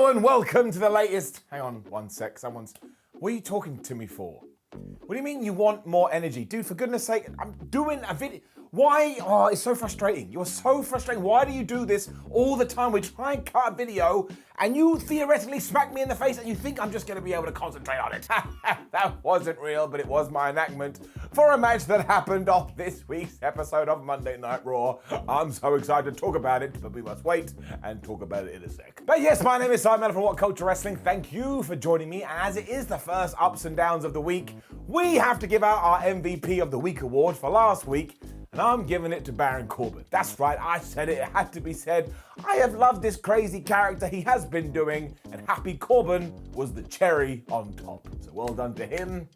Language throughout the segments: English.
Hello and welcome to the latest... Hang on one sec, What are you talking to me for? What do you mean you want more energy? Dude, for goodness sake, I'm doing a video... Why? Oh, it's so frustrating. You're so frustrating. Why do you do this all the time? We try and cut a video and you theoretically smack me in the face and you think I'm just going to be able to concentrate on it. That wasn't real, but it was my enactment for a match that happened on this week's episode of Monday Night Raw. I'm so excited to talk about it, but we must wait and talk about it in a sec. But yes, my name is Simon from WhatCulture Wrestling. Thank you for joining me. As it is the first ups and downs of the week, we have to give out our MVP of the Week award for last week. And I'm giving it to Baron Corbin. That's right, I said it had to be said. I have loved this crazy character he has been doing, and Happy Corbin was the cherry on top. So well done to him.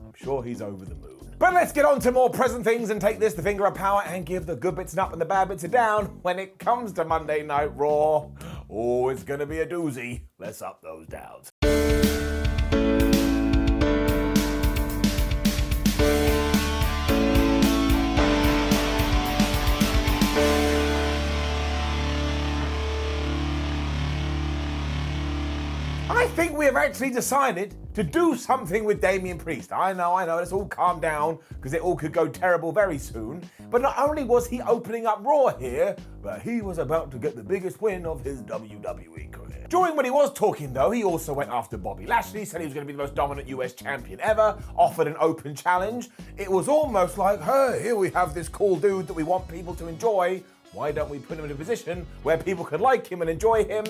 I'm sure he's over the moon. But let's get on to more present things and take this the finger of power and give the good bits an up and the bad bits a down when it comes to Monday Night Raw. Oh, it's gonna be a doozy. Let's up those downs. I think we have actually decided to do something with Damian Priest. I know, let's all calm down because it all could go terrible very soon. But not only was he opening up Raw here, but he was about to get the biggest win of his WWE career. During when he was talking though, he also went after Bobby Lashley, said he was going to be the most dominant US champion ever, offered an open challenge. It was almost like, hey, here we have this cool dude that we want people to enjoy. Why don't we put him in a position where people can like him and enjoy him?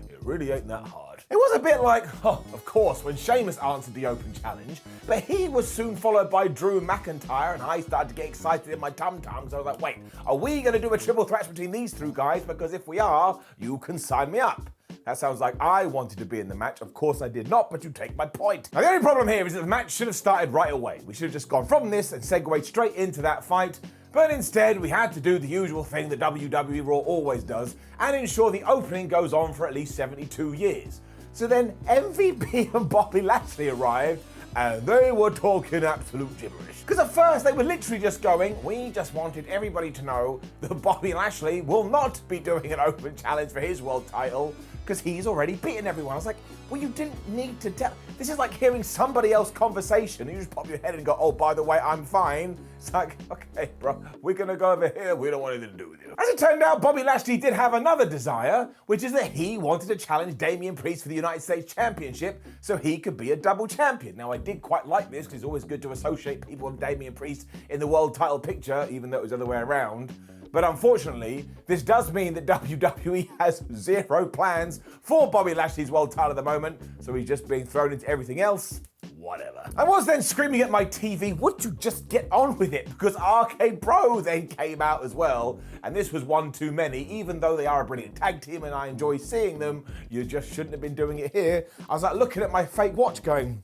It really ain't that hard. It was a bit like, of course, when Sheamus answered the open challenge, but he was soon followed by Drew and McIntyre, and I started to get excited in my tum-tum, so I was like, wait, are we going to do a triple threat between these two guys? Because if we are, you can sign me up. That sounds like I wanted to be in the match. Of course I did not, but you take my point. Now the only problem here is that the match should have started right away. We should have just gone from this and segued straight into that fight. But instead, we had to do the usual thing that WWE Raw always does and ensure the opening goes on for at least 72 years. So then MVP and Bobby Lashley arrived and they were talking absolute gibberish. Because at first they were literally just going, we just wanted everybody to know that Bobby Lashley will not be doing an open challenge for his world title because he's already beaten everyone. I was like, well, you didn't need to tell. This is like hearing somebody else's conversation. You just pop your head and go, oh, by the way, I'm fine. It's like, okay, bro, we're going to go over here. We don't want anything to do with you. As it turned out, Bobby Lashley did have another desire, which is that he wanted to challenge Damian Priest for the United States Championship so he could be a double champion. Now, I did quite like this because it's always good to associate people with Damian Priest in the world title picture, even though it was the other way around. But unfortunately, this does mean that WWE has zero plans for Bobby Lashley's world title at the moment, so he's just being thrown into everything else. Whatever. I was then screaming at my TV, would you just get on with it? Because RK Bro then came out as well, and this was one too many. Even though they are a brilliant tag team and I enjoy seeing them, you just shouldn't have been doing it here. I was like looking at my fake watch going,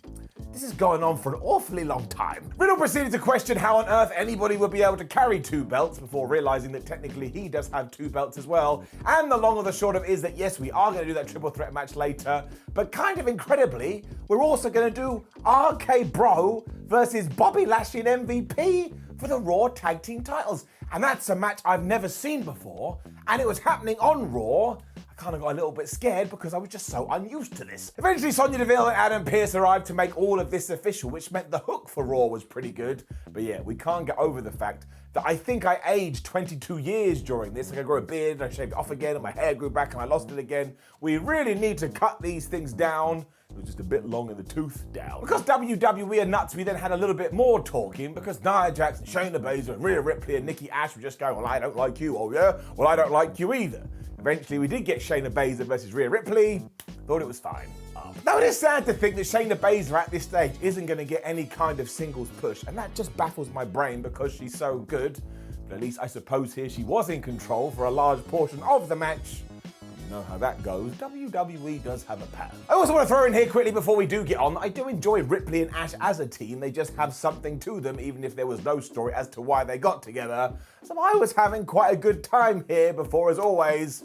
this is going on for an awfully long time. Riddle proceeded to question how on earth anybody would be able to carry two belts before realizing that technically he does have two belts as well. And the long or the short of it is that yes, we are going to do that triple threat match later, but kind of incredibly, we're also going to do RK Bro versus Bobby Lashley and MVP for the Raw Tag Team titles. And that's a match I've never seen before, and it was happening on Raw. I kind of got a little bit scared because I was just so unused to this. Eventually, Sonya Deville and Adam Pearce arrived to make all of this official, which meant the hook for Raw was pretty good. But yeah, we can't get over the fact that I think I aged 22 years during this. Like I grew a beard, and I shaved it off again, and my hair grew back, and I lost it again. We really need to cut these things down. It was just a bit long in the tooth down. Because WWE are nuts, we then had a little bit more talking because Nia Jax, Shayna Baszler, and Rhea Ripley and Nikki Ash were just going, well, I don't like you. Oh yeah? Well, I don't like you either. Eventually, we did get Shayna Baszler versus Rhea Ripley. Thought it was fine. Now, it is sad to think that Shayna Baszler at this stage isn't going to get any kind of singles push, and that just baffles my brain because she's so good. But at least I suppose here she was in control for a large portion of the match. You know how that goes. WWE does have a pattern. I also want to throw in here quickly before we do get on, I do enjoy Ripley and Ash as a team. They just have something to them, even if there was no story as to why they got together. So I was having quite a good time here before, as always,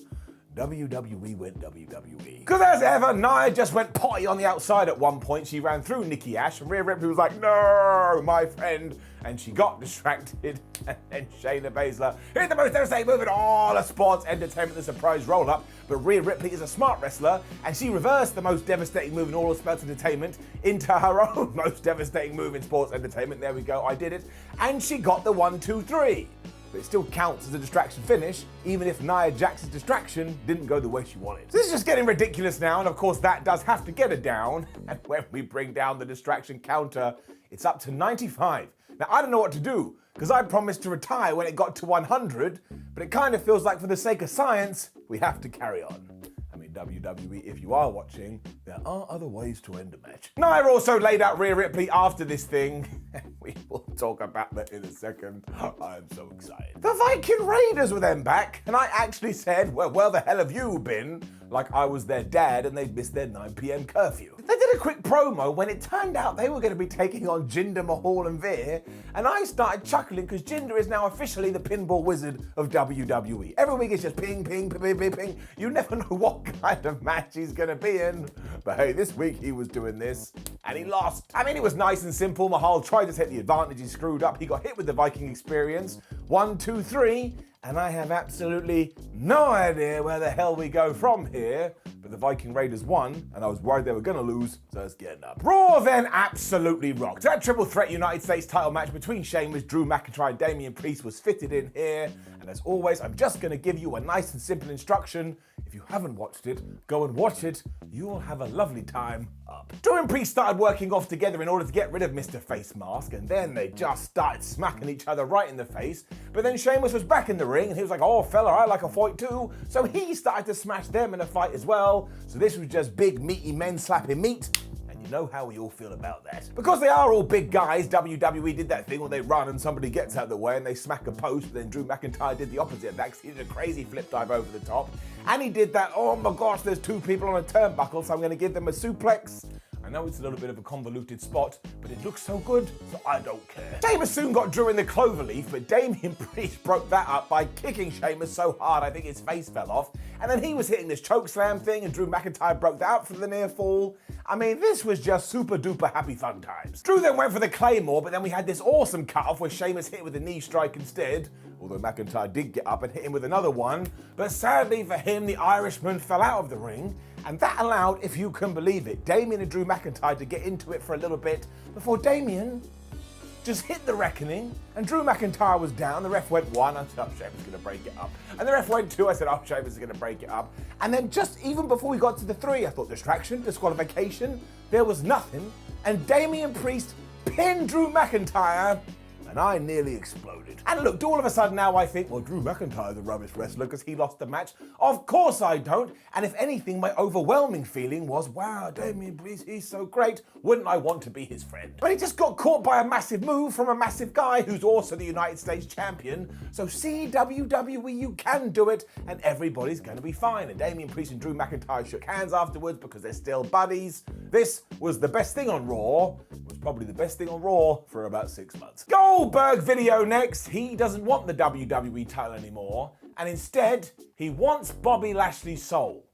WWE went WWE. Because as ever, Nia just went potty on the outside at one point. She ran through Nikki Ash, and Rhea Ripley was like, no, my friend. And she got distracted. And then Shayna Baszler hit the most devastating move in all of sports entertainment, the surprise roll-up. But Rhea Ripley is a smart wrestler, and she reversed the most devastating move in all of sports entertainment into her own most devastating move in sports entertainment. There we go, I did it. And she got the 1, 2, 3. But it still counts as a distraction finish, even if Nia Jax's distraction didn't go the way she wanted. This is just getting ridiculous now, and of course that does have to get her down. And when we bring down the distraction counter, it's up to 95. Now, I don't know what to do, because I promised to retire when it got to 100, but it kind of feels like for the sake of science, we have to carry on. I mean, WWE, if you are watching, there are other ways to end a match. Nia also laid out Rhea Ripley after this thing, and we will talk about that in a second. I am so excited. The Viking Raiders were then back, and I actually said, well, where the hell have you been? Like I was their dad and they'd missed their 9 p.m. curfew. They did a quick promo when it turned out they were going to be taking on Jinder Mahal and Veer, and I started chuckling because Jinder is now officially the pinball wizard of WWE. Every week it's just ping, ping, ping, ping, ping. You never know what kind of match he's going to be in. But hey, this week he was doing this, and he lost. I mean, it was nice and simple. Mahal tried to take the advantage, he screwed up. He got hit with the Viking experience. 1, 2, 3. And I have absolutely no idea where the hell we go from here. But the Viking Raiders won, and I was worried they were going to lose, so let's get up. Raw then absolutely rocked. That triple threat United States title match between Sheamus, Drew McIntyre, and Damian Priest was fitted in here. And as always, I'm just going to give you a nice and simple instruction. If you haven't watched it, go and watch it. You will have a lovely time up. Drew and Priest started working off together in order to get rid of Mr. Face Mask, and then they just started smacking each other right in the face. But then Sheamus was back in the ring, and he was like, oh fella, I like a fight too. So he started to smash them in a fight as well. So this was just big meaty men slapping meat. You know how we all feel about that. Because they are all big guys, WWE did that thing where they run and somebody gets out of the way and they smack a post, but then Drew McIntyre did the opposite of that because he did a crazy flip dive over the top. And he did that, oh my gosh, there's 2 people on a turnbuckle, so I'm going to give them a suplex. I know it's a little bit of a convoluted spot, but it looks so good, so I don't care. Sheamus soon got Drew in the cloverleaf, but Damian Priest broke that up by kicking Sheamus so hard I think his face fell off. And then he was hitting this chokeslam thing, and Drew McIntyre broke that up for the near fall. I mean, this was just super duper happy fun times. Drew then went for the Claymore, but then we had this awesome cut-off where Sheamus hit with a knee strike instead, although McIntyre did get up and hit him with another one. But sadly for him, the Irishman fell out of the ring, and that allowed, if you can believe it, Damien and Drew McIntyre to get into it for a little bit before Damien just hit the reckoning, and Drew McIntyre was down. The ref went 1, I said, oh, Sheamus is going to break it up. And the ref went 2, I said, oh, Sheamus is going to break it up. And then just even before we got to the 3, I thought distraction, disqualification, there was nothing, and Damian Priest pinned Drew McIntyre, and I nearly exploded. And look, all of a sudden now I think, well, Drew McIntyre's a rubbish wrestler because he lost the match. Of course I don't. And if anything, my overwhelming feeling was, wow, Damian Priest, he's so great. Wouldn't I want to be his friend? But he just got caught by a massive move from a massive guy who's also the United States champion. So see, WWE, you can do it, and everybody's going to be fine. And Damian Priest and Drew McIntyre shook hands afterwards because they're still buddies. This was the best thing on Raw. It was probably the best thing on Raw for about 6 months. Goldberg video next. He doesn't want the WWE title anymore, and instead, he wants Bobby Lashley's soul.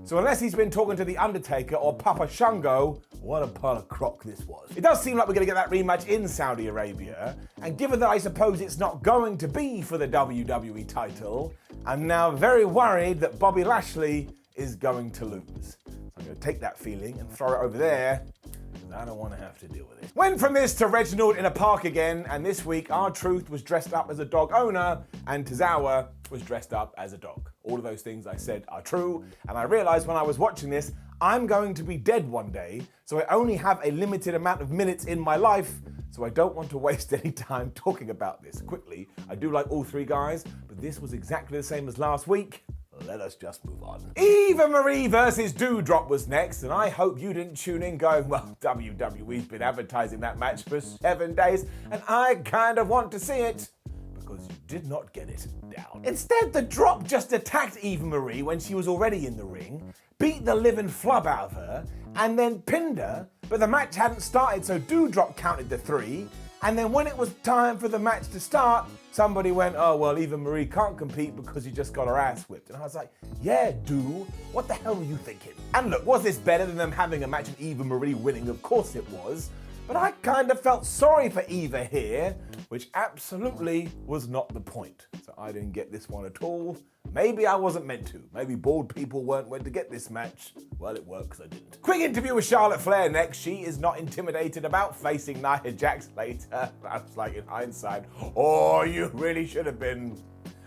So unless he's been talking to The Undertaker or Papa Shango, what a pile of crock this was. It does seem like we're going to get that rematch in Saudi Arabia, and given that I suppose it's not going to be for the WWE title, I'm now very worried that Bobby Lashley is going to lose. So I'm going to take that feeling and throw it over there, because I don't want to have to deal with it. Went from this to Reginald in a park again, and this week R-Truth was dressed up as a dog owner, and Tozawa was dressed up as a dog. All of those things I said are true, and I realized when I was watching this, I'm going to be dead one day, so I only have a limited amount of minutes in my life, so I don't want to waste any time talking about this. Quickly, I do like all 3 guys, but this was exactly the same as last week. Let us just move on. Eva Marie versus Dewdrop was next, and I hope you didn't tune in going, well, WWE's been advertising that match for 7 days, and I kind of want to see it. Because you did not get it down. Instead, the Drop just attacked Eva Marie when she was already in the ring, beat the living flub out of her, and then pinned her, but the match hadn't started, so Dewdrop counted the 3, And then when it was time for the match to start, somebody went, oh, well, Eva Marie can't compete because she just got her ass whipped. And I was like, yeah, dude, what the hell were you thinking? And look, was this better than them having a match and Eva Marie winning? Of course it was. But I kind of felt sorry for Eva here, which absolutely was not the point. So I didn't get this one at all. Maybe I wasn't meant to. Maybe bored people weren't meant to get this match. Well, it worked because I didn't. Quick interview with Charlotte Flair next. She is not intimidated about facing Nia Jax later. That's like in hindsight, oh, you really should have been.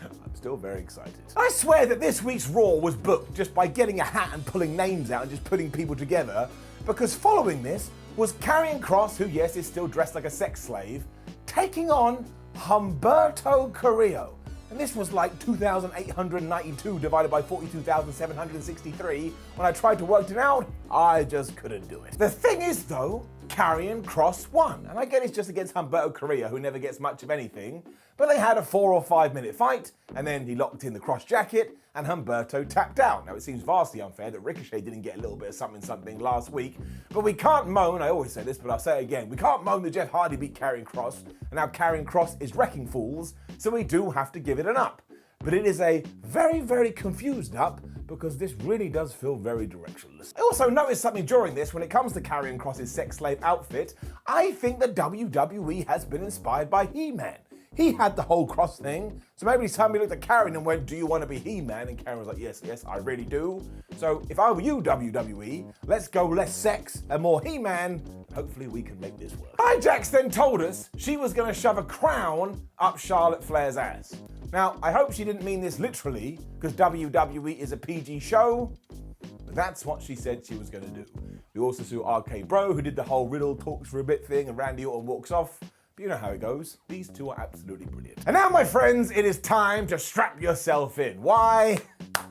I'm still very excited. I swear that this week's Raw was booked just by getting a hat and pulling names out and just putting people together, because following this was Karrion Kross, who yes is still dressed like a sex slave, taking on Humberto Carrillo. And this was like 2,892 divided by 42,763. When I tried to work it out, I just couldn't do it. The thing is though, Karrion Kross won. And I get it's just against Humberto Carrillo, who never gets much of anything. But they had a 4 or 5 minute fight, and then he locked in the cross jacket, and Humberto tapped out. Now it seems vastly unfair that Ricochet didn't get a little bit of something last week, but we can't moan, I always say this, but I'll say it again, we can't moan that Jeff Hardy beat Karrion Kross, and now Karrion Kross is wrecking fools, so we do have to give it an up. But it is a very, very confused up, because this really does feel very directionless. I also noticed something during this. When it comes to Karrion Kross's sex slave outfit, I think the WWE has been inspired by He-Man. He had the whole cross thing, so maybe somebody looked at Karrion and went, do you want to be He-Man? And Karrion was like, yes, I really do. So if I were you, WWE, let's go less sex and more He-Man. Hopefully we can make this work. Nia Jax then told us she was going to shove a crown up Charlotte Flair's ass. Now, I hope she didn't mean this literally, because WWE is a PG show, but that's what she said she was going to do. We also saw RK Bro, who did the whole Riddle talks for a bit thing, and Randy Orton walks off. But you know how it goes. These two are absolutely brilliant. And now, my friends, it is time to strap yourself in. Why?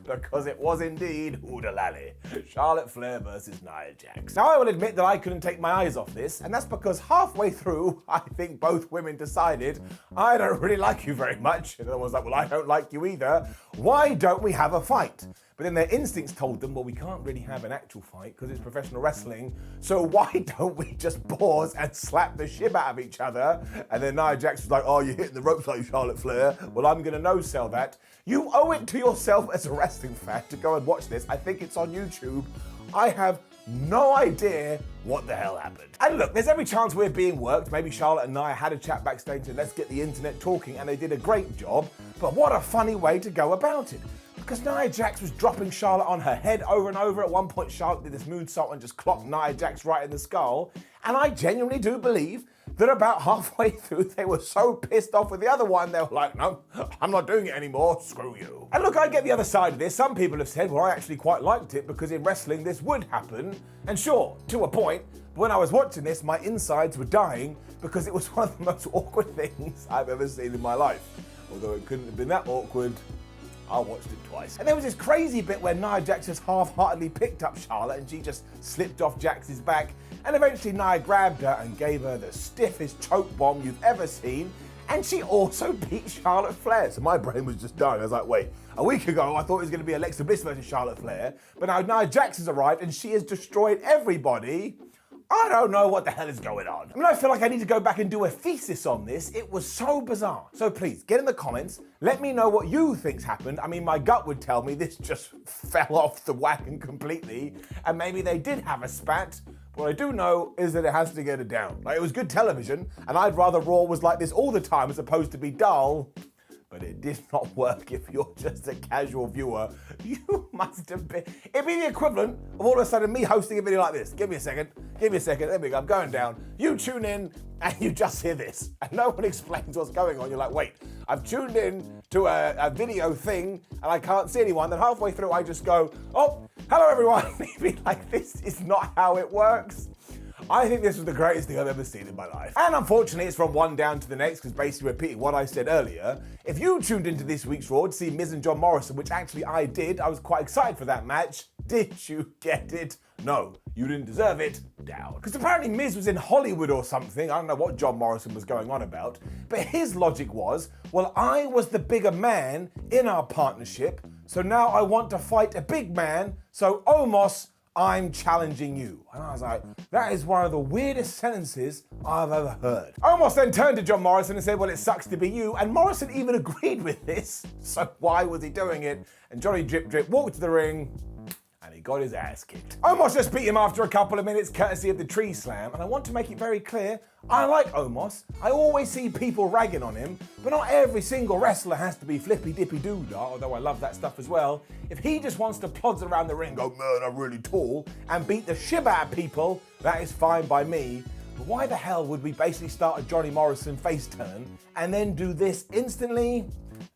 Because it was indeed Oodalali. Charlotte Flair versus Nia Jax. Now, I will admit that I couldn't take my eyes off this, and that's because halfway through, I think both women decided, I don't really like you very much. And the other one's like, well, I don't like you either. Why don't we have a fight? But then their instincts told them, well, we can't really have an actual fight because it's professional wrestling, so why don't we just pause and slap the shit out of each other? And then Nia Jax was like, oh, you're hitting the ropes like Charlotte Flair. Well, I'm going to no-sell that. You owe it to yourself as a wrestling fan to go and watch this. I think it's on YouTube. I have no idea what the hell happened. And look, there's every chance we're being worked. Maybe Charlotte and Nia had a chat backstage and let's get the internet talking, and they did a great job. But what a funny way to go about it. Because Nia Jax was dropping Charlotte on her head over and over. At one point, Charlotte did this moonsault and just clocked Nia Jax right in the skull. And I genuinely do believe that about halfway through, they were so pissed off with the other one, they were like, no, I'm not doing it anymore, screw you. And look, I get the other side of this. Some people have said, well, I actually quite liked it because in wrestling, this would happen. And sure, to a point, but when I was watching this, my insides were dying because it was one of the most awkward things I've ever seen in my life. Although it couldn't have been that awkward, I watched it twice. And there was this crazy bit where Nia Jax just half-heartedly picked up Charlotte and she just slipped off Jax's back, and eventually Nia grabbed her and gave her the stiffest choke bomb you've ever seen, and she also beat Charlotte Flair. So my brain was just dying. I was like, wait, a week ago I thought it was going to be Alexa Bliss versus Charlotte Flair, but now Nia Jax has arrived and she has destroyed everybody. I don't know what the hell is going on. I mean, I feel like I need to go back and do a thesis on this. It was so bizarre. So please, get in the comments. Let me know what you think's happened. I mean, my gut would tell me this just fell off the wagon completely, and maybe they did have a spat. What I do know is that it has to get it down. Like, it was good television, and I'd rather Raw was like this all the time as opposed to be dull. But it did not work if you're just a casual viewer. You must have been... It'd be the equivalent of all of a sudden me hosting a video like this. Give me a second. There we go. I'm going down. You tune in and you just hear this. And no one explains what's going on. You're like, wait, I've tuned in to a video thing and I can't see anyone. Then halfway through I just go, oh, hello everyone. You'd be like, this is not how it works. I think this was the greatest thing I've ever seen in my life. And unfortunately, it's from one down to the next, because basically repeating what I said earlier, if you tuned into this week's Raw to see Miz and John Morrison, which actually I did, I was quite excited for that match. Did you get it? No, you didn't deserve it. Down. Because apparently Miz was in Hollywood or something. I don't know what John Morrison was going on about. But his logic was, well, I was the bigger man in our partnership, so now I want to fight a big man, so Omos, I'm challenging you. And I was like, that is one of the weirdest sentences I've ever heard. Omos then turned to John Morrison and said, well, it sucks to be you. And Morrison even agreed with this. So why was he doing it? And Johnny Drip Drip walked to the ring and he got his ass kicked. Omos just beat him after a couple of minutes, courtesy of the tree slam. And I want to make it very clear, I like Omos. I always see people ragging on him, but not every single wrestler has to be flippy dippy doodah, although I love that stuff as well. If he just wants to plod around the ring, go, man, I'm really tall, and beat the shit out of people, that is fine by me. But why the hell would we basically start a Johnny Morrison face turn and then do this instantly?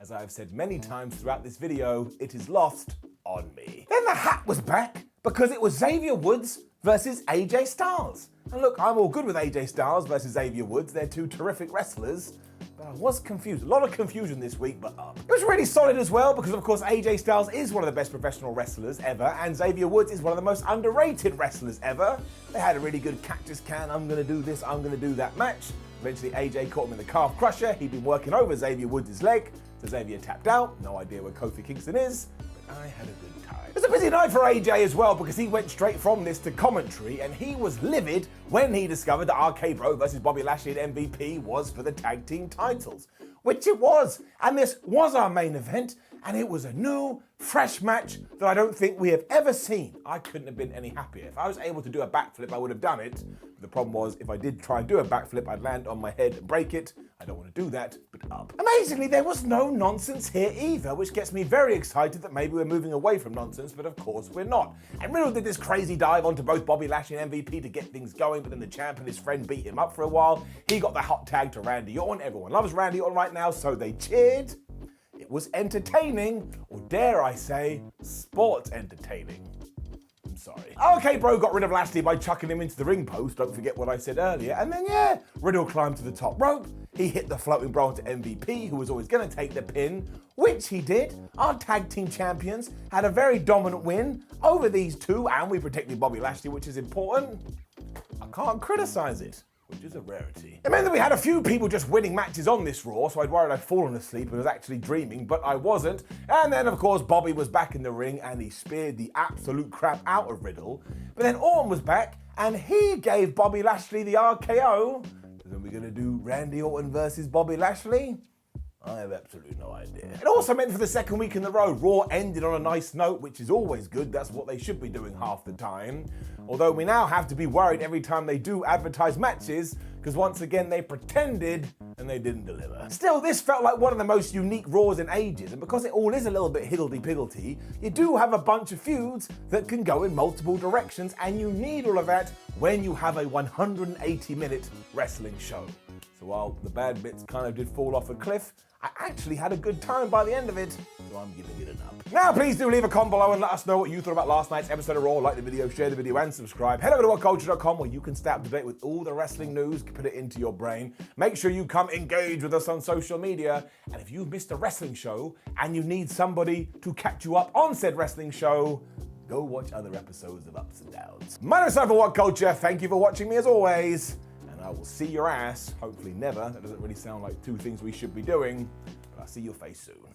As I've said many times throughout this video, it is lost on me. Then the hat was back because it was Xavier Woods versus AJ Styles. And look, I'm all good with AJ Styles versus Xavier Woods. They're two terrific wrestlers. But I was confused. A lot of confusion this week, but it was really solid as well because, of course, AJ Styles is one of the best professional wrestlers ever, and Xavier Woods is one of the most underrated wrestlers ever. They had a really good cactus can, I'm going to do this, I'm going to do that match. Eventually, AJ caught him in the calf crusher. He'd been working over Xavier Woods' leg, so Xavier tapped out. No idea where Kofi Kingston is, but I had a good time. It was a busy night for AJ as well because he went straight from this to commentary, and he was livid when he discovered that RK Bro versus Bobby Lashley and MVP was for the tag team titles, which it was. And this was our main event, and it was a new, fresh match that I don't think we have ever seen. I couldn't have been any happier. If I was able to do a backflip, I would have done it. But the problem was, if I did try and do a backflip, I'd land on my head and break it. I don't want to do that, but up. Amazingly, there was no nonsense here either, which gets me very excited that maybe we're moving away from nonsense, but of course we're not. And Riddle did this crazy dive onto both Bobby Lashley and MVP to get things going, but then the champ and his friend beat him up for a while. He got the hot tag to Randy Orton. Everyone loves Randy Orton right now, so they cheered. It was entertaining, or dare I say, sports entertaining. I'm sorry. Okay, Bro got rid of Lashley by chucking him into the ring post, don't forget what I said earlier, and then yeah, Riddle climbed to the top rope. He hit the floating bro to MVP, who was always going to take the pin, which he did. Our tag team champions had a very dominant win over these two, and we protected Bobby Lashley, which is important. I can't criticize it, which is a rarity. It meant that we had a few people just winning matches on this Raw, so I'd worried I'd fallen asleep and was actually dreaming, but I wasn't. And then, of course, Bobby was back in the ring and he speared the absolute crap out of Riddle. But then Orton was back and he gave Bobby Lashley the RKO. So then we're gonna do Randy Orton versus Bobby Lashley? I have absolutely no idea. It also meant for the second week in a row, Raw ended on a nice note, which is always good. That's what they should be doing half the time. Although we now have to be worried every time they do advertise matches, because once again they pretended and they didn't deliver. Still, this felt like one of the most unique Raws in ages, and because it all is a little bit higgledy-piggledy, you do have a bunch of feuds that can go in multiple directions, and you need all of that when you have a 180-minute wrestling show. So while the bad bits kind of did fall off a cliff, I actually had a good time by the end of it, so I'm giving it an up. Now, please do leave a comment below and let us know what you thought about last night's episode of Raw. Like the video, share the video, and subscribe. Head over to WhatCulture.com where you can stay up to date with all the wrestling news, put it into your brain. Make sure you come engage with us on social media. And if you've missed a wrestling show and you need somebody to catch you up on said wrestling show, go watch other episodes of Ups and Downs. My name is Simon for WhatCulture. Thank you for watching me as always. And I will see your ass, hopefully never. That doesn't really sound like two things we should be doing, but I'll see your face soon.